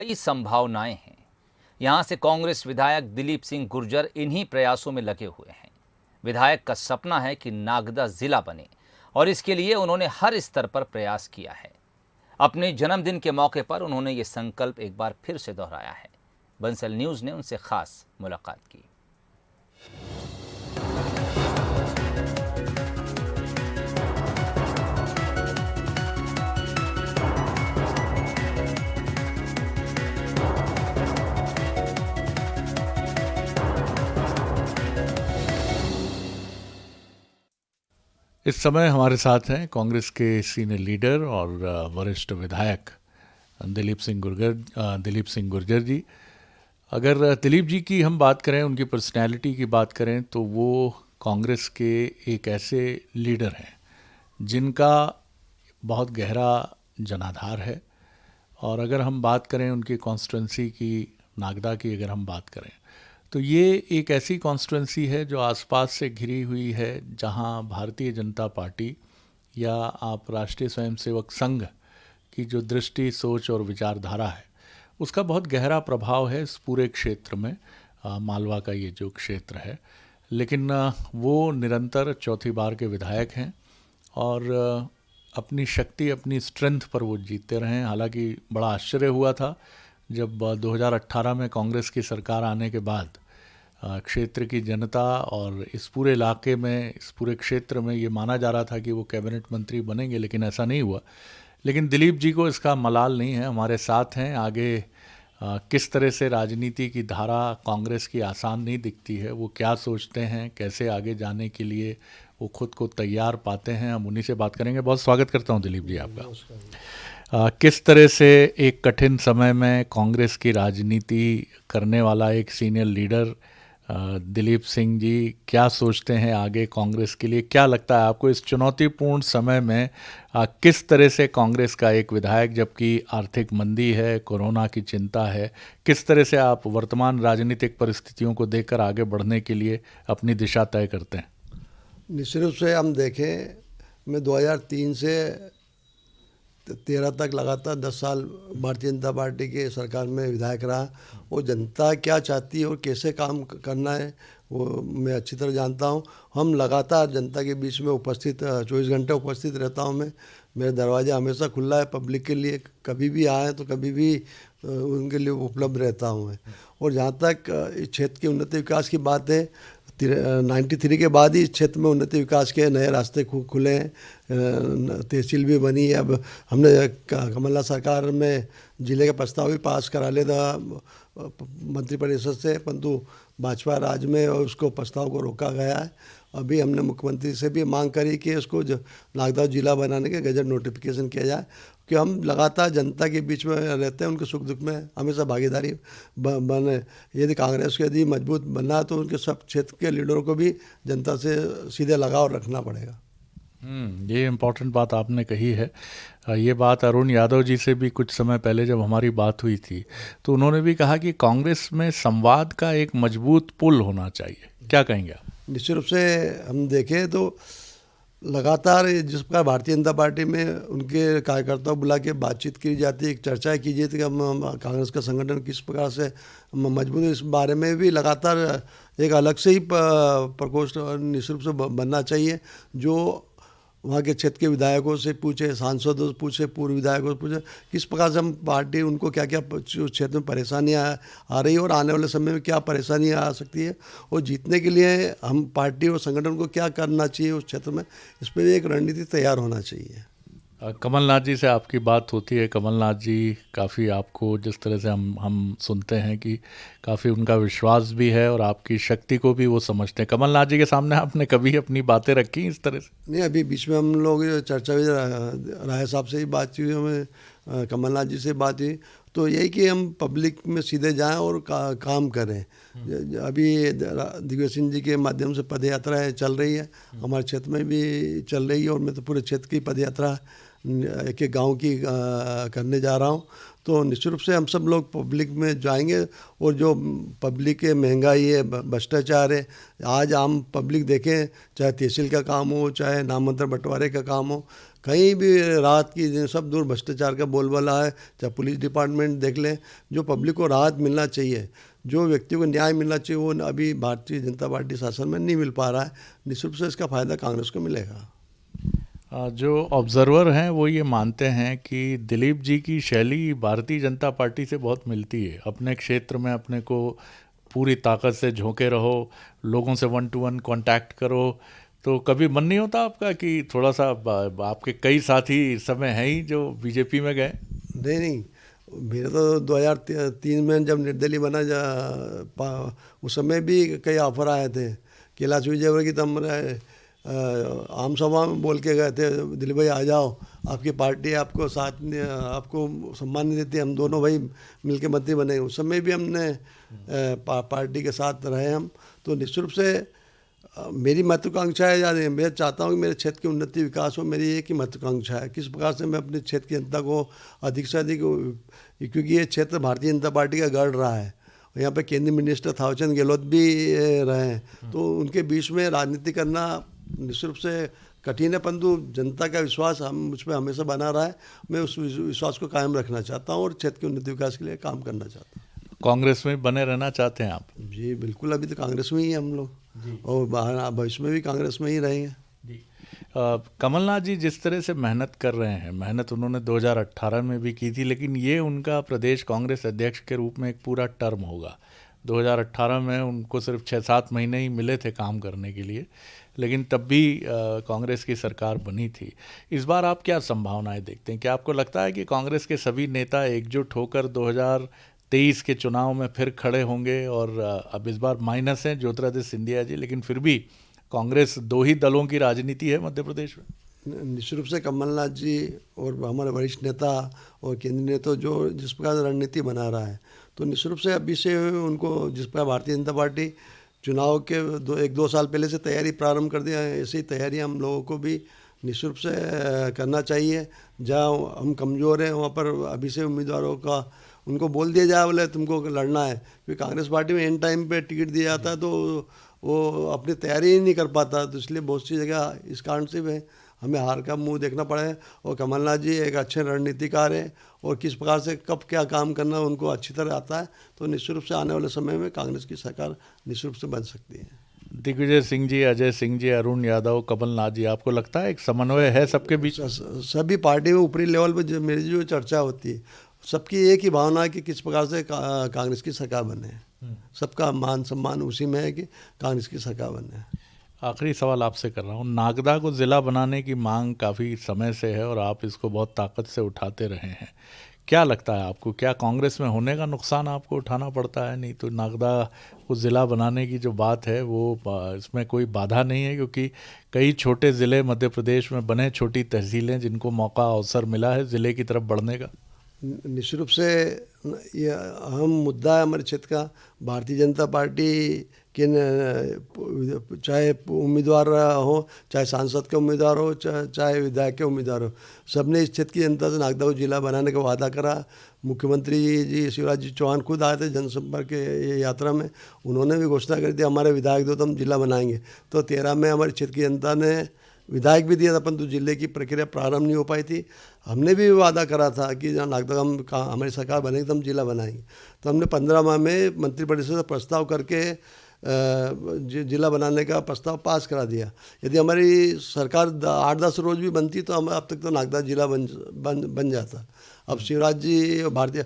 कई संभावनाएं हैं। यहां से कांग्रेस विधायक दिलीप सिंह गुर्जर इन्हीं प्रयासों में लगे हुए हैं। विधायक का सपना है कि नागदा जिला बने और इसके लिए उन्होंने हर स्तर पर प्रयास किया है। अपने जन्मदिन के मौके पर उन्होंने ये संकल्प एक बार फिर से दोहराया है। बंसल न्यूज ने उनसे खास मुलाकात की। इस समय हमारे साथ हैं कांग्रेस के सीनियर लीडर और वरिष्ठ विधायक दिलीप सिंह गुर्जर जी। अगर दिलीप जी की हम बात करें, उनकी पर्सनैलिटी की बात करें, तो वो कांग्रेस के एक ऐसे लीडर हैं जिनका बहुत गहरा जनाधार है। और अगर हम बात करें उनकी कॉन्स्टिट्यूंसी की, नागदा की अगर हम बात करें, तो ये एक ऐसी कॉन्स्टिट्यूंसी है जो आसपास से घिरी हुई है, जहां भारतीय जनता पार्टी या आप राष्ट्रीय स्वयंसेवक संघ की जो दृष्टि, सोच और विचारधारा है, उसका बहुत गहरा प्रभाव है इस पूरे क्षेत्र में। मालवा का ये जो क्षेत्र है, लेकिन वो निरंतर चौथी बार के विधायक हैं और अपनी शक्ति, अपनी स्ट्रेंथ पर वो जीतते रहे हैं। हालांकि बड़ा आश्चर्य हुआ था जब 2018 में कांग्रेस की सरकार आने के बाद क्षेत्र की जनता और इस पूरे इलाके में, इस पूरे क्षेत्र में ये माना जा रहा था कि वो कैबिनेट मंत्री बनेंगे, लेकिन ऐसा नहीं हुआ। लेकिन दिलीप जी को इसका मलाल नहीं है, हमारे साथ हैं। आगे किस तरह से राजनीति की धारा कांग्रेस की आसान नहीं दिखती है, वो क्या सोचते हैं, कैसे आगे जाने के लिए वो खुद को तैयार पाते हैं, हम उन्हीं से बात करेंगे। बहुत स्वागत करता हूं दिलीप जी आपका। किस तरह से एक कठिन समय में कांग्रेस की राजनीति करने वाला एक सीनियर लीडर दिलीप सिंह जी क्या सोचते हैं आगे कांग्रेस के लिए? क्या लगता है आपको इस चुनौतीपूर्ण समय में किस तरह से कांग्रेस का एक विधायक, जबकि आर्थिक मंदी है, कोरोना की चिंता है, किस तरह से आप वर्तमान राजनीतिक परिस्थितियों को देखकर आगे बढ़ने के लिए अपनी दिशा तय करते हैं? निश्चित रूप से हम देखें, मैं 2003 से 13 तक लगातार 10 साल भारतीय जनता पार्टी के सरकार में विधायक रहा। वो जनता क्या चाहती है और कैसे काम करना है वो मैं अच्छी तरह जानता हूँ। हम लगातार जनता के बीच में उपस्थित 24 घंटे उपस्थित रहता हूँ। मैं, मेरा दरवाज़ा हमेशा खुला है पब्लिक के लिए, कभी भी आए तो कभी भी उनके लिए उपलब्ध रहता हूँ मैं। और जहाँ तक इस क्षेत्र के उन्नति विकास की बात है, 93 के बाद ही इस क्षेत्र में उन्नति विकास के नए रास्ते खुले हैं। तहसील भी बनी है। अब हमने कमलनाथ सरकार में जिले का प्रस्ताव भी पास करा लिया था मंत्रिपरिषद से, परंतु भाजपा राज में और उसको प्रस्ताव को रोका गया है। अभी हमने मुख्यमंत्री से भी मांग करी कि उसको नागदा जिला बनाने के गजट नोटिफिकेशन किया जाए, कि हम लगातार जनता के बीच में रहते हैं, उनके सुख दुख में हमेशा भागीदारी बने। यदि कांग्रेस को यदि मजबूत बनना है तो उनके सब क्षेत्र के लीडरों को भी जनता से सीधे लगाव रखना पड़ेगा। ये इम्पोर्टेंट बात आपने कही है। ये बात अरुण यादव जी से भी कुछ समय पहले जब हमारी बात हुई थी, तो उन्होंने भी कहा कि कांग्रेस में संवाद का एक मजबूत पुल होना चाहिए। क्या कहेंगे आप? निश्चित रूप से हम देखें तो लगातार जिस प्रकार भारतीय जनता पार्टी में उनके कार्यकर्ताओं बुला के बातचीत की जाती है, एक चर्चा की जाती है कि हम कांग्रेस का संगठन किस प्रकार से मजबूत है, इस बारे में भी लगातार एक अलग से ही प्रकोष्ठ निश्चित रूप से बनना चाहिए, जो वहाँ के क्षेत्र के विधायकों से पूछे, सांसदों से पूछे, पूर्व विधायकों से पूछे किस प्रकार से हम पार्टी उनको क्या क्या क्षेत्र में परेशानियाँ आ रही है और आने वाले समय में क्या परेशानियाँ आ सकती है, और जीतने के लिए हम पार्टी और संगठन को क्या करना चाहिए उस क्षेत्र में, इस पर एक रणनीति तैयार होना चाहिए। कमलनाथ जी से आपकी बात होती है। कमलनाथ जी काफ़ी, आपको जिस तरह से हम सुनते हैं कि काफ़ी उनका विश्वास भी है और आपकी शक्ति को भी वो समझते हैं। कमलनाथ जी के सामने आपने कभी अपनी बातें रखी इस तरह से? नहीं, अभी बीच में हम लोग चर्चा हुई, राय साहब से ही बात हुई, हमें कमलनाथ जी से बात हुई, तो यही कि हम पब्लिक में सीधे जाएं और काम करें। अभी दिग्विजय सिंह जी के माध्यम से पद यात्रा चल रही है, हमारे क्षेत्र में भी चल रही है, और मैं तो पूरे क्षेत्र की पद यात्रा एक एक गाँव की करने जा रहा हूँ। तो निश्चित रूप से हम सब लोग पब्लिक में जाएंगे, और जो पब्लिक है, महंगाई है, भ्रष्टाचार है, आज आम पब्लिक देखें, चाहे तहसील का काम हो, चाहे नामांतर बंटवारे का काम हो, कहीं भी राहत की सब दूर भ्रष्टाचार का बोलबाला है। चाहे पुलिस डिपार्टमेंट देख लें, जो पब्लिक को राहत मिलना चाहिए, जो व्यक्ति को न्याय मिलना चाहिए, वो अभी भारतीय जनता पार्टी शासन में नहीं मिल पा रहा है। निश्चित रूप से इसका फ़ायदा कांग्रेस को मिलेगा। जो ऑब्जर्वर हैं वो ये मानते हैं कि दिलीप जी की शैली भारतीय जनता पार्टी से बहुत मिलती है। अपने क्षेत्र में अपने को पूरी ताकत से झोंके रहो, लोगों से 1-to-1 कांटेक्ट करो। तो कभी मन नहीं होता आपका कि थोड़ा सा आपके कई साथी इस समय हैं ही जो बीजेपी में गए? नहीं, मेरा तो 2003 में जब निर्दलीय बना उस समय भी कई ऑफर आए थे। कैलाश विजयवर्गीय तो हमारे आम सभा में बोल के गए थे, दिलीप भाई आ जाओ, आपकी पार्टी आपको आपको सम्मान नहीं देती, हम दोनों भाई मिलके मंत्री बने। उस समय भी हमने पार्टी के साथ रहे हम। तो निश्चित रूप से मेरी महत्वाकांक्षा है, यार मैं चाहता हूँ कि मेरे क्षेत्र की उन्नति विकास हो। मेरी एक ही महत्वाकांक्षा है, किस प्रकार से मैं अपने क्षेत्र की जनता को अधिक से अधिक, क्योंकि ये क्षेत्र भारतीय जनता पार्टी का गढ़ रहा है। यहाँ पे केंद्रीय मिनिस्टर थावरचंद गहलोत भी रहे हैं, तो उनके बीच में राजनीति करना निश्चित रूप से कठिन है, परंतु जनता का विश्वास मुझ पर हमेशा बना रहा है। मैं उस विश्वास को कायम रखना चाहता हूँ और क्षेत्र के उन्नति विकास के लिए काम करना चाहता हूँ। कांग्रेस में बने रहना चाहते हैं आप? जी बिल्कुल, अभी तो कांग्रेस में ही हैं हम लोग, और भविष्य में भी कांग्रेस में ही रहेंगे। कमलनाथ जी जिस तरह से मेहनत कर रहे हैं, मेहनत उन्होंने 2018 में भी की थी, लेकिन ये उनका प्रदेश कांग्रेस अध्यक्ष के रूप में एक पूरा टर्म होगा। 2018 में उनको सिर्फ 6-7 महीने ही मिले थे काम करने के लिए, लेकिन तब भी कांग्रेस की सरकार बनी थी। इस बार आप क्या संभावनाएं देखते हैं? क्या आपको लगता है कि कांग्रेस के सभी नेता एकजुट होकर 2023 के चुनाव में फिर खड़े होंगे? और अब इस बार माइनस हैं ज्योतिरादित्य सिंधिया जी, लेकिन फिर भी कांग्रेस 2 ही दलों की राजनीति है मध्य प्रदेश में। निश्चित रूप से कमलनाथ जी और हमारे वरिष्ठ नेता और केंद्रीय नेता जो जिस प्रकार से रणनीति बना रहा है, तो निश्चित रूप से अभी से उनको जिस प्रकार भारतीय जनता पार्टी चुनाव के 1-2 साल पहले से तैयारी प्रारंभ कर दिया है, ऐसी तैयारी हम लोगों को भी निश्चित रूप से करना चाहिए। जहाँ हम कमज़ोर हैं वहाँ पर अभी से उम्मीदवारों का उनको बोल दिया जाए, बोले तुमको लड़ना है। क्योंकि कांग्रेस पार्टी में एंड टाइम पे टिकट दिया जाता है तो वो अपनी तैयारी ही नहीं कर पाता, तो इसलिए बहुत सी जगह इस कारण से भी हमें हार का मुंह देखना पड़ा है। और कमलनाथ जी एक अच्छे रणनीतिकार हैं और किस प्रकार से कब क्या काम करना उनको अच्छी तरह आता है, तो निश्चित रूप से आने वाले समय में कांग्रेस की सरकार निश्चित रूप से बन सकती है। दिग्विजय सिंह जी, अजय सिंह जी, अरुण यादव, कमलनाथ जी, आपको लगता है एक समन्वय है सबके बीच? सभी पार्टी में ऊपरी लेवल पर मेरी जो चर्चा होती है, सबकी एक ही भावना है कि किस प्रकार से कांग्रेस की सरकार बने। सबका मान सम्मान उसी में है कि कांग्रेस की सरकार बने। आखिरी सवाल आपसे कर रहा हूँ, नागदा को ज़िला बनाने की मांग काफ़ी समय से है और आप इसको बहुत ताकत से उठाते रहे हैं। क्या लगता है आपको, क्या कांग्रेस में होने का नुकसान आपको उठाना पड़ता है? नहीं तो नागदा को ज़िला बनाने की जो बात है वो इसमें कोई बाधा नहीं है, क्योंकि कई छोटे ज़िले मध्य प्रदेश में बने, छोटी तहसीलें जिनको मौका अवसर मिला है ज़िले की तरफ बढ़ने का। निश्चित रूप से ये अहम मुद्दा है हमारे क्षेत्र का। भारतीय जनता पार्टी के चाहे उम्मीदवार हो, चाहे सांसद के उम्मीदवार हो, चाहे विधायक के उम्मीदवार हो, सबने इस क्षेत्र की जनता से नागदा को जिला बनाने का वादा करा। मुख्यमंत्री जी शिवराज जी चौहान खुद आए थे जनसंपर्क यात्रा में, उन्होंने भी घोषणा करी थी हमारे विधायक दो तो हम जिला बनाएंगे। तो 13 में हमारे क्षेत्र की जनता ने विधायक भी दिया था, परंतु जिले की प्रक्रिया प्रारंभ नहीं हो पाई थी। हमने भी वादा करा था कि जहाँ नागदा हमारी सरकार बनेगी तो हम जिला बनाएंगे। तो हमने 15 माह में मंत्रिपरिषद से प्रस्ताव करके जिला बनाने का प्रस्ताव पास करा दिया। यदि हमारी सरकार 8-10 रोज भी बनती तो हम अब तक तो नागदा जिला बन जाता। अब शिवराज जी भारतीय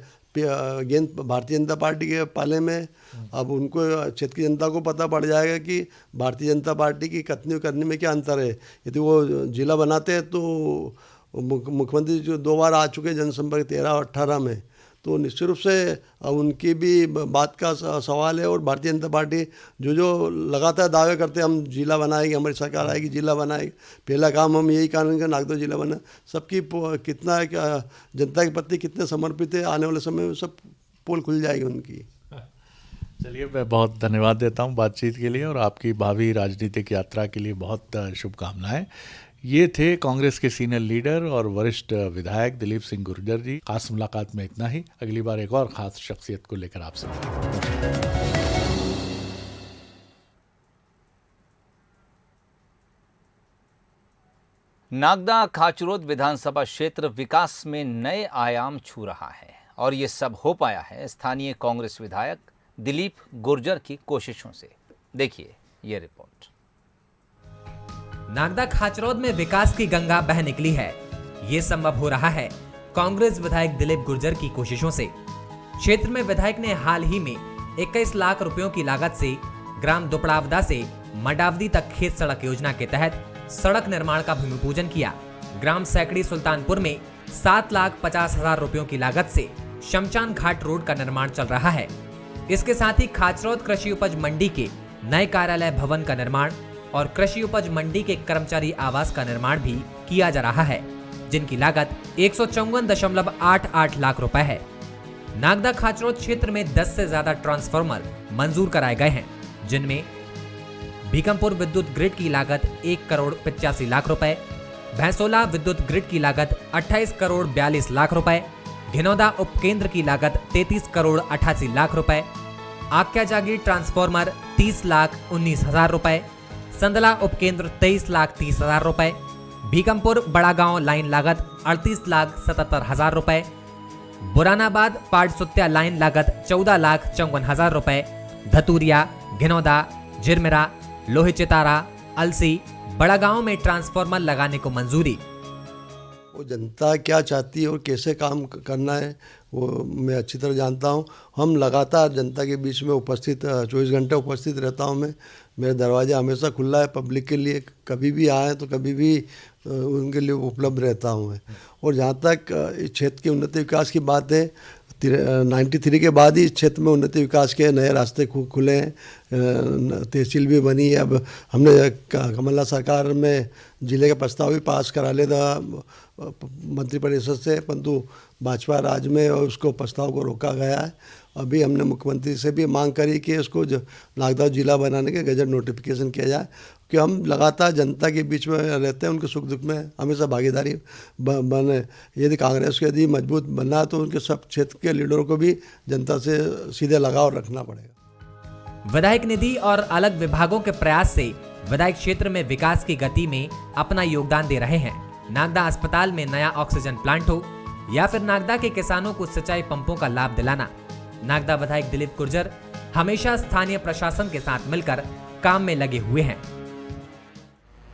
जनता पार्टी के पाले में, अब उनको क्षेत्र की जनता को पता पड़ जाएगा कि भारतीय जनता पार्टी की कथनी करने में क्या अंतर है। यदि वो जिला बनाते हैं तो मुख्यमंत्री जो 2 बार आ चुके जनसंपर्क 13 और 18 में, तो निश्चित रूप से उनकी भी बात का सवाल है। और भारतीय जनता पार्टी जो लगातार दावे करते हैं हम जिला बनाएंगे, हमारी सरकार आएगी जिला बनाएगी, पहला काम हम यही कारण का नागदा जिला बना। सबकी कितना जनता के प्रति कितने समर्पित है, आने वाले समय में सब पोल खुल जाएगी उनकी। चलिए, मैं बहुत धन्यवाद देता हूं बातचीत के लिए और आपकी भावी राजनीतिक यात्रा के लिए बहुत शुभकामनाएं। ये थे कांग्रेस के सीनियर लीडर और वरिष्ठ विधायक दिलीप सिंह गुर्जर जी। खास मुलाकात में इतना ही। अगली बार एक और खास शख्सियत को लेकर आपसे मिलेंगे। नागदा खाचरोद विधानसभा क्षेत्र विकास में नए आयाम छू रहा है और ये सब हो पाया है स्थानीय कांग्रेस विधायक दिलीप गुर्जर की कोशिशों से। देखिए ये रिपोर्ट। नागदा खाचरोद में विकास की गंगा बह निकली है। ये संभव हो रहा है कांग्रेस विधायक दिलीप गुर्जर की कोशिशों से। क्षेत्र में विधायक ने हाल ही में 21 लाख रुपयों की लागत से ग्राम दुपड़ावदा से मडावदी तक खेत सड़क योजना के तहत सड़क निर्माण का भूमि पूजन किया। ग्राम सैकड़ी सुल्तानपुर में 7,50,000 रुपयों की लागत से शमशान घाट रोड का निर्माण चल रहा है। इसके साथ ही खाचरोद कृषि उपज मंडी के नए कार्यालय भवन का निर्माण और कृषि उपज मंडी के कर्मचारी आवास का निर्माण भी किया जा रहा है, जिनकी लागत 154.88 लाख रुपए है। नागदा खाचरोद क्षेत्र में 10 से ज्यादा ट्रांसफार्मर मंजूर कराए गए हैं, जिनमें भीकमपुर विद्युत ग्रिड की लागत 1,85 लाख रुपए, भैंसोला विद्युत ग्रिड की लागत 28,42 लाख रुपए, घिनौदा उपकेंद्र की लागत 33,88 लाख रुपए, आक्या जागीर ट्रांसफार्मर 30,19,000 रुपए, संदला उपकेंद्र 23,30,000 रुपए, भीकमपुर बड़ा गांव लाइन लागत 38,77,000 रुपए, बुरानाबाद पाटसुत्या लाइन लागत 14,54,000 रुपए, धतूरिया, घिनौदा, झिरमिरा, लोहे चितारा, अलसी, बड़ा गांव में ट्रांसफार्मर लगाने को मंजूरी। वो जनता क्या चाहती है और कैसे काम करना है वो मैं अच्छी तरह जानता हूँ। हम लगातार जनता के बीच में उपस्थित 24 घंटे उपस्थित रहता हूँ। मैं मेरा दरवाज़ा हमेशा खुला है पब्लिक के लिए, कभी भी आए तो कभी भी उनके लिए उपलब्ध रहता हूँ मैं। और जहाँ तक इस क्षेत्र के उन्नति विकास की बात है, 93 के बाद ही इस क्षेत्र में उन्नति विकास के नए रास्ते खुले हैं, तहसील भी बनी है। अब हमने कमलनाथ सरकार में जिले का प्रस्ताव भी पास करा लिया था मंत्रिपरिषद से, परंतु भाजपा राज में उसको प्रस्ताव को रोका गया है। अभी हमने मुख्यमंत्री से भी मांग करी कि उसको नागदा जिला बनाने के गजट नोटिफिकेशन किया जाए, कि हम लगातार जनता के बीच में रहते हैं, उनके सुख दुख में हमेशा भागीदारी बने। यदि कांग्रेस को यदि मजबूत बनना है तो उनके सब क्षेत्र के लीडरों को भी जनता से सीधे लगाव रखना पड़ेगा। विधायक निधि और अलग विभागों के प्रयास से विधायक क्षेत्र में विकास की गति में अपना योगदान दे रहे हैं। नागदा अस्पताल में नया ऑक्सीजन प्लांट हो या फिर नागदा के किसानों को सिंचाई पंपों का लाभ दिलाना, नागदा विधायक दिलीप गुर्जर हमेशा स्थानीय प्रशासन के साथ मिलकर काम में लगे हुए हैं।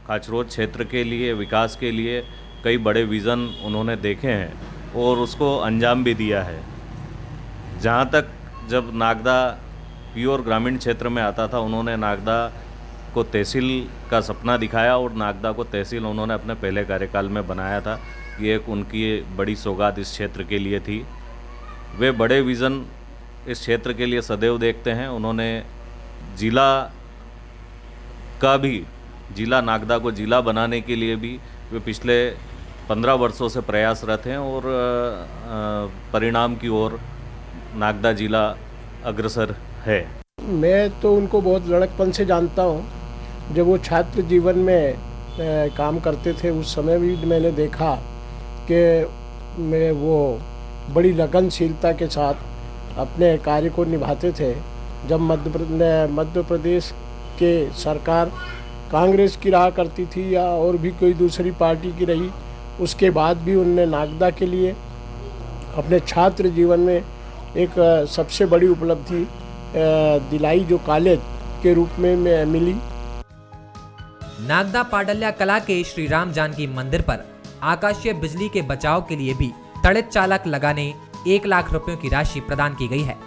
खाचरोद क्षेत्र के लिए विकास के लिए कई बड़े विज़न उन्होंने देखे हैं और उसको अंजाम भी दिया है। जहाँ तक जब नागदा प्योर ग्रामीण क्षेत्र में आता था, उन्होंने नागदा को तहसील का सपना दिखाया और नागदा को तहसील उन्होंने अपने पहले कार्यकाल में बनाया था। ये एक उनकी बड़ी सौगात इस क्षेत्र के लिए थी। वे बड़े विज़न इस क्षेत्र के लिए सदैव देखते हैं। उन्होंने जिला नागदा को जिला बनाने के लिए भी वे पिछले 15 वर्षों से प्रयासरत हैं और परिणाम की ओर नागदा जिला अग्रसर है। मैं तो उनको बहुत लड़कपन से जानता हूँ। जब वो छात्र जीवन में काम करते थे उस समय भी मैंने देखा कि वो बड़ी लगनशीलता के साथ अपने कार्य को निभाते थे। जब मध्य प्रदेश के सरकार कांग्रेस की रहा करती थी या और भी कोई दूसरी पार्टी की रही, उसके बाद भी उनने नागदा के लिए अपने छात्र जीवन में एक सबसे बड़ी उपलब्धि दिलाई, जो कॉलेज के रूप में मिली। नागदा पाडल्या कला के श्री राम जानकी मंदिर पर आकाशीय बिजली के बचाव के लिए भी तड़ित चालक लगाने 1 लाख रुपयों की राशि प्रदान की गई है।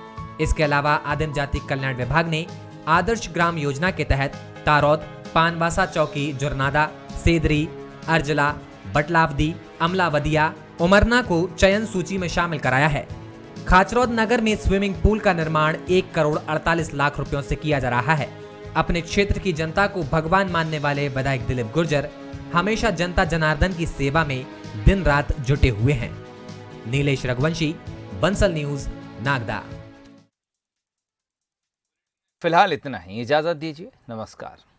इसके अलावा आदिम जाति कल्याण विभाग ने आदर्श ग्राम योजना के तहत तारौद, पानवासा चौकी, जुरनादा, सेदरी, अर्जला, बटलावदी, अमलावदिया, उमरना को चयन सूची में शामिल कराया है। खाचरोद नगर में स्विमिंग पूल का निर्माण 1,48 लाख रुपयों से किया जा रहा है। अपने क्षेत्र की जनता को भगवान मानने वाले विधायक दिलीप गुर्जर हमेशा जनता जनार्दन की सेवा में दिन रात जुटे हुए हैं। नीलेश रघुवंशी, बंसल न्यूज, नागदा। फिलहाल इतना ही, इजाजत दीजिए, नमस्कार।